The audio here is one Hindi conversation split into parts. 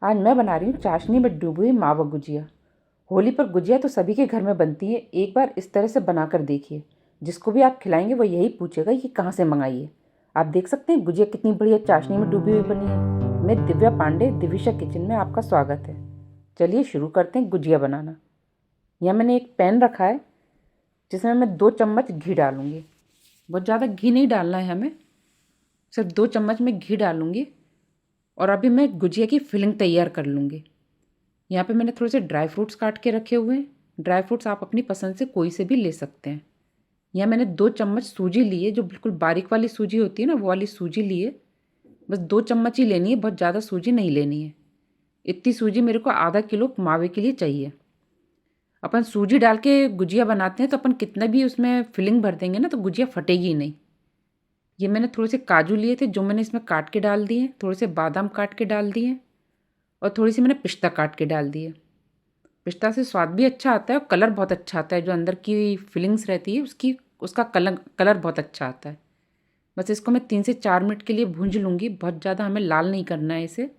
आज मैं बना रही हूँ चाशनी में डूबी हुई मावा गुजिया। होली पर गुजिया तो सभी के घर में बनती है। एक बार इस तरह से बना कर देखिए। जिसको भी आप खिलाएंगे वो यही पूछेगा कि कहाँ से मंगाई है। आप देख सकते हैं गुजिया कितनी बढ़िया चाशनी में डूबी हुई बनी है। मैं दिव्या पांडे दिविशा किचन में आपका स्वागत है। चलिए शुरू करते हैं गुजिया बनाना। यहाँ मैंने एक पैन रखा है जिसमें मैं 2 चम्मच घी डालूँगी। बहुत ज़्यादा घी नहीं डालना है हमें, सिर्फ 2 चम्मच में घी डालूँगी। और अभी मैं गुजिया की फिलिंग तैयार कर लूँगी। यहाँ पे मैंने थोड़े से ड्राई फ्रूट्स काट के रखे हुए हैं। ड्राई फ्रूट्स आप अपनी पसंद से कोई से भी ले सकते हैं। यहाँ मैंने 2 चम्मच सूजी ली है, जो बिल्कुल बारीक वाली सूजी होती है ना, वो वाली सूजी ली है। बस 2 चम्मच ही लेनी है, बहुत ज़्यादा सूजी नहीं लेनी है। इतनी सूजी मेरे को आधा किलो मावे के लिए चाहिए। अपन सूजी डाल के गुजिया बनाते हैं तो अपन कितना भी उसमें फिलिंग भर देंगे ना तो गुजिया फटेगी ही नहीं। ये मैंने थोड़े से काजू लिए थे जो मैंने इसमें काट के डाल दिए, थोड़े से बादाम काट के डाल दिए और थोड़ी सी मैंने पिस्ता काट के डाल दिए। पिस्ता से स्वाद भी अच्छा आता है और कलर बहुत अच्छा आता है। जो अंदर की फिलिंग्स रहती है उसका कलर कलर बहुत अच्छा आता है। बस इसको मैं 3 से 4 मिनट के लिए भूंज लूँगी। बहुत ज़्यादा हमें लाल नहीं करना है इसे।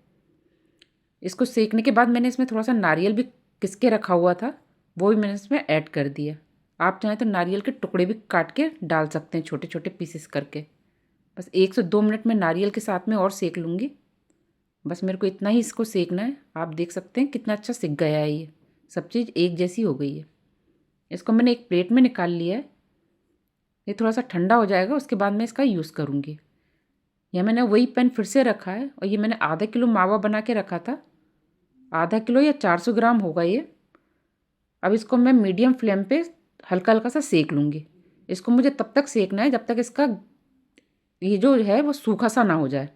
इसको सेकने के बाद मैंने इसमें थोड़ा सा नारियल भी किस के रखा हुआ था, वो भी मैंने इसमें ऐड कर दिया। आप चाहें तो नारियल के टुकड़े भी काट के डाल सकते हैं, छोटे छोटे पीसेस करके। बस 1 से 2 मिनट में नारियल के साथ में और सेक लूँगी। बस मेरे को इतना ही इसको सेकना है। आप देख सकते हैं कितना अच्छा सिक गया है। ये सब चीज़ एक जैसी हो गई है। इसको मैंने एक प्लेट में निकाल लिया है। ये थोड़ा सा ठंडा हो जाएगा, उसके बाद मैं इसका यूज़ करूँगी। यह मैंने वही पैन फिर से रखा है और ये मैंने आधा किलो मावा बना के रखा था। आधा किलो या 400 ग्राम होगा ये। अब इसको मैं मीडियम फ्लेम पे हल्का हल्का सा सेक लूँगी। इसको मुझे तब तक सेकना है जब तक इसका ये जो है वो सूखा सा ना हो जाए,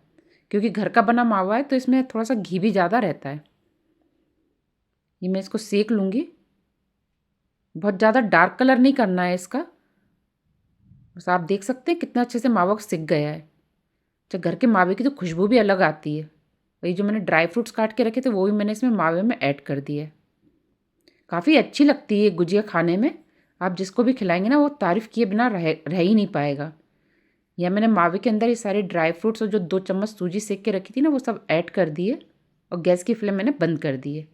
क्योंकि घर का बना मावा है तो इसमें थोड़ा सा घी भी ज़्यादा रहता है। ये मैं इसको सेक लूँगी। बहुत ज़्यादा डार्क कलर नहीं करना है इसका। बस आप देख सकते हैं कितना अच्छे से मावा सिक गया है। अच्छा, घर के मावे की तो खुशबू भी अलग आती है। वही जो मैंने ड्राई फ्रूट्स काट के रखे थे वो भी मैंने इसमें मावे में ऐड कर दिया है। काफ़ी अच्छी लगती है गुजिया खाने में। आप जिसको भी खिलाएंगे ना वो तारीफ़ किए बिना रह ही नहीं पाएगा। या मैंने मावे के अंदर ये सारे ड्राई फ्रूट्स और जो 2 चम्मच सूजी सेक के रखी थी ना वो सब ऐड कर दिए और गैस की फ्लेम मैंने बंद कर दी है।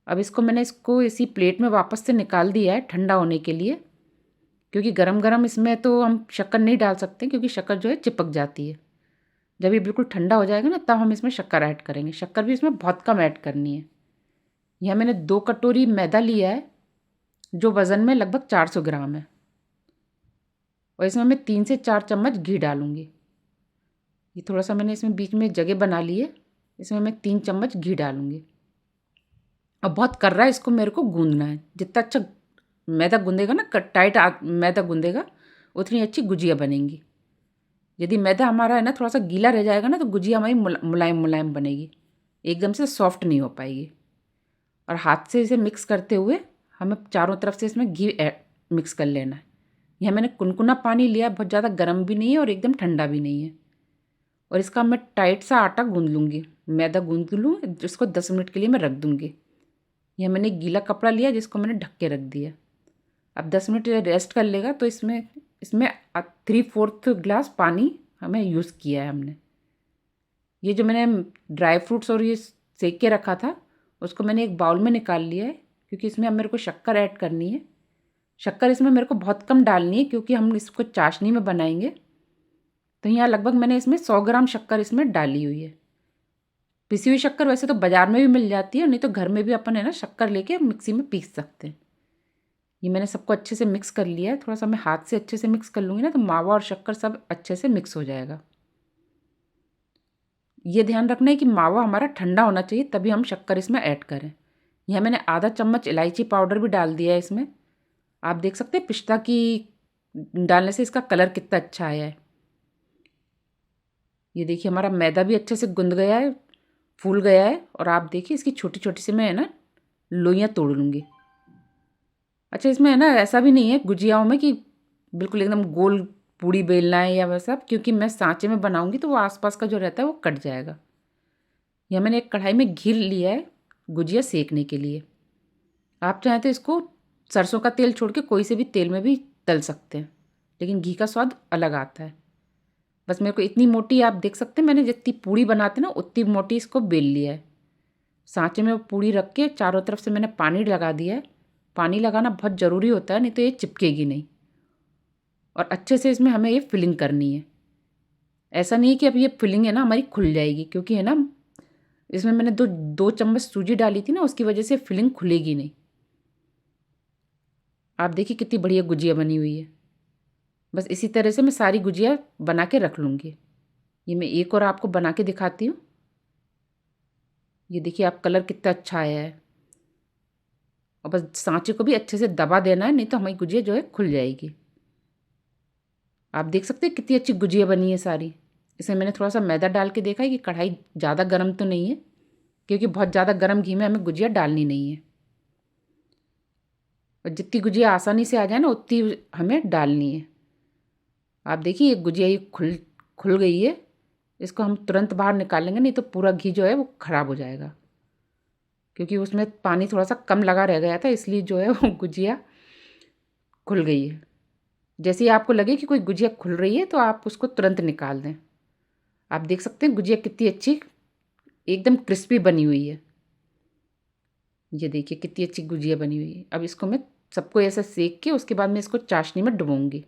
अब इसको इसी प्लेट में वापस से निकाल दिया है ठंडा होने के लिए, क्योंकि गरम गरम इसमें तो हम शक्कर नहीं डाल सकते, क्योंकि शक्कर जो है चिपक जाती है। जब ये बिल्कुल ठंडा हो जाएगा ना तब हम इसमें शक्कर ऐड करेंगे। शक्कर भी इसमें बहुत कम ऐड करनी है। यह मैंने 2 कटोरी मैदा लिया है जो वज़न में लगभग 400 ग्राम है, और इसमें मैं 3 से 4 चम्मच घी डालूँगी। ये थोड़ा सा मैंने इसमें बीच में जगह बना ली है, इसमें मैं 3 चम्मच घी डालूँगी। और बहुत कर रहा है, इसको मेरे को गूँदना है। जितना अच्छा मैदा गूँदेगा ना, टाइट मैदा गूँदेगा उतनी अच्छी गुजिया बनेंगी। यदि मैदा हमारा है ना थोड़ा सा गीला रह जाएगा ना तो गुजिया हमारी मुलायम मुलायम बनेगी, एकदम से सॉफ्ट नहीं हो पाएगी। और हाथ से इसे मिक्स करते हुए हमें चारों तरफ से इसमें घी मिक्स कर लेना है। यह मैंने कुनकुना पानी लिया, बहुत ज़्यादा गर्म भी नहीं है और एकदम ठंडा भी नहीं है। और इसका मैं टाइट सा आटा गूँध लूँगी, मैदा गूँध लूँ, जिसको 10 मिनट के लिए मैं रख दूँगी। यह मैंने गीला कपड़ा लिया जिसको मैंने ढक के रख दिया। अब 10 मिनट रेस्ट कर लेगा तो इसमें इसमें 3/4 ग्लास पानी हमें यूज़ किया है हमने। ये जो मैंने ड्राई फ्रूट्स और ये सेक के रखा था उसको मैंने एक बाउल में निकाल लिया है, क्योंकि इसमें अब मेरे को शक्कर ऐड करनी है। शक्कर इसमें मेरे को बहुत कम डालनी है क्योंकि हम इसको चाशनी में बनाएंगे। तो यहाँ लगभग मैंने इसमें 100 ग्राम शक्कर इसमें डाली हुई है। पिसी हुई शक्कर वैसे तो बाज़ार में भी मिल जाती है, नहीं तो घर में भी अपन है ना शक्कर लेके मिक्सी में पीस सकते हैं। ये मैंने सबको अच्छे से मिक्स कर लिया है। थोड़ा सा मैं हाथ से अच्छे से मिक्स कर लूँगी ना तो मावा और शक्कर सब अच्छे से मिक्स हो जाएगा। ये ध्यान रखना है कि मावा हमारा ठंडा होना चाहिए तभी हम शक्कर इसमें ऐड करें। यह मैंने आधा चम्मच इलायची पाउडर भी डाल दिया है इसमें। आप देख सकते हैं पिस्ता की डालने से इसका कलर कितना अच्छा आया है। ये देखिए हमारा मैदा भी अच्छे से गूंद गया है, फूल गया है। और आप देखिए इसकी छोटी छोटी सी मैं है ना लोइयाँ तोड़ लूँगी। अच्छा, इसमें है ना ऐसा भी नहीं है गुजियाओं में कि बिल्कुल एकदम गोल पूड़ी बेलना है या वैसा, क्योंकि मैं सांचे में बनाऊंगी तो वो आसपास का जो रहता है वो कट जाएगा। यह मैंने एक कढ़ाई में घी लिया है गुजिया सेकने के लिए। आप चाहें तो इसको सरसों का तेल छोड़ के कोई से भी तेल में भी तल सकते हैं, लेकिन घी का स्वाद अलग आता है। बस मेरे को इतनी मोटी, आप देख सकते हैं मैंने जितनी पूड़ी बनाते हैं ना उतनी मोटी इसको बेल लिया है। सांचे में वो पूड़ी रख के चारों तरफ से मैंने पानी लगा दिया है। पानी लगाना बहुत ज़रूरी होता है, नहीं तो ये चिपकेगी नहीं। और अच्छे से इसमें हमें ये फिलिंग करनी है। ऐसा नहीं है कि अब ये फिलिंग है ना हमारी खुल जाएगी, क्योंकि है ना इसमें मैंने दो दो चम्मच सूजी डाली थी ना, उसकी वजह से फिलिंग खुलेगी नहीं। आप देखिए कितनी बढ़िया गुजिया बनी हुई है। बस इसी तरह से मैं सारी गुजिया बना के रख लूँगी। ये मैं एक और आपको बना के दिखाती हूँ। ये देखिए आप, कलर कितना अच्छा आया है। और बस सांचे को भी अच्छे से दबा देना है, नहीं तो हमारी गुजिया जो है खुल जाएगी। आप देख सकते हैं कितनी अच्छी गुजिया बनी है सारी। इसमें मैंने थोड़ा सा मैदा डाल के देखा है कि कढ़ाई ज़्यादा गर्म तो नहीं है, क्योंकि बहुत ज़्यादा गर्म घी में हमें गुजिया डालनी नहीं है। और जितनी गुजिया आसानी से आ जाए ना उतनी हमें डालनी है। आप देखिए ये गुजिया ये खुल खुल गई है। इसको हम तुरंत बाहर निकालेंगे, नहीं तो पूरा घी जो है वो ख़राब हो जाएगा, क्योंकि उसमें पानी थोड़ा सा कम लगा रह गया था, इसलिए जो है वो गुजिया खुल गई है। जैसे ही आपको लगे कि कोई गुजिया खुल रही है तो आप उसको तुरंत निकाल दें। आप देख सकते हैं गुजिया कितनी अच्छी एकदम क्रिस्पी बनी हुई है। ये देखिए कितनी अच्छी गुजिया बनी हुई है। अब इसको मैं सबको ऐसा सेक के उसके बाद मैं इसको चाशनी में डुबोऊंगी।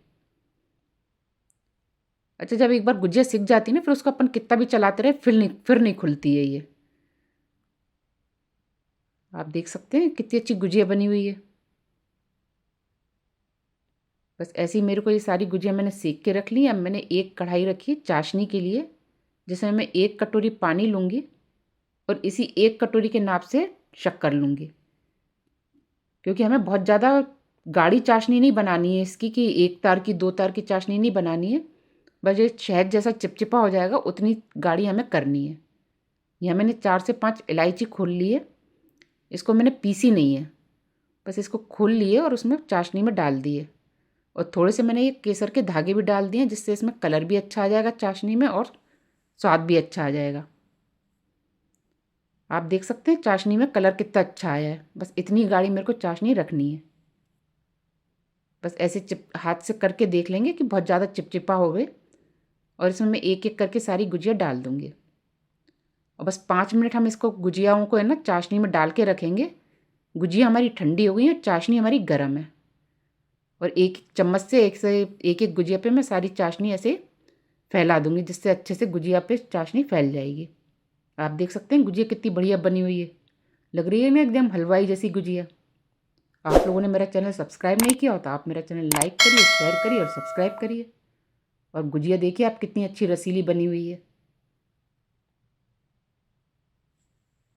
अच्छा, जब एक बार गुजिया सिक जाती है ना, फिर उसको अपन कितना भी चलाते रहे फिर नहीं खुलती है ये। आप देख सकते हैं कितनी अच्छी गुजिया बनी हुई है। बस ऐसे ही मेरे को ये सारी गुजिया मैंने सेक के रख ली। अब मैंने एक कढ़ाई रखी चाशनी के लिए, जिसमें मैं 1 कटोरी पानी लूँगी और इसी 1 कटोरी के नाप से शक्कर लूँगी, क्योंकि हमें बहुत ज़्यादा गाढ़ी चाशनी नहीं बनानी है इसकी, कि 1 तार की 2 तार की चाशनी नहीं बनानी है। बस ये शहद जैसा चिपचिपा हो जाएगा उतनी गाढ़ी हमें करनी है। यहाँ मैंने 4 से 5 इलायची खोल ली है। इसको मैंने पीसी नहीं है, बस इसको खोल लिए और उसमें चाशनी में डाल दिए। और थोड़े से मैंने ये केसर के धागे भी डाल दिए हैं, जिससे इसमें कलर भी अच्छा आ जाएगा चाशनी में और स्वाद भी अच्छा आ जाएगा। आप देख सकते हैं चाशनी में कलर कितना अच्छा आया है। बस इतनी गाढ़ी मेरे को चाशनी रखनी है। बस ऐसे हाथ से करके देख लेंगे कि बहुत ज़्यादा चिपचिपा हो गए, और इसमें मैं एक एक करके सारी गुजिया डाल दूँगी। और बस 5 मिनट हम इसको गुजियाओं को है ना चाशनी में डाल के रखेंगे। गुजिया हमारी ठंडी हो गई है, चाशनी हमारी गर्म है। और एक चम्मच से एक एक गुजिया पे मैं सारी चाशनी ऐसे फैला दूँगी, जिससे अच्छे से गुजिया पे चाशनी फैल जाएगी। आप देख सकते हैं गुजिया कितनी बढ़िया बनी हुई है। लग रही है ना एकदम हलवाई जैसी गुजिया। आप लोगों ने मेरा चैनल सब्सक्राइब नहीं किया हो तो आप मेरा चैनल लाइक करिए, शेयर करिए और सब्सक्राइब करिए। और गुजिया देखिए आप कितनी अच्छी रसीली बनी हुई है।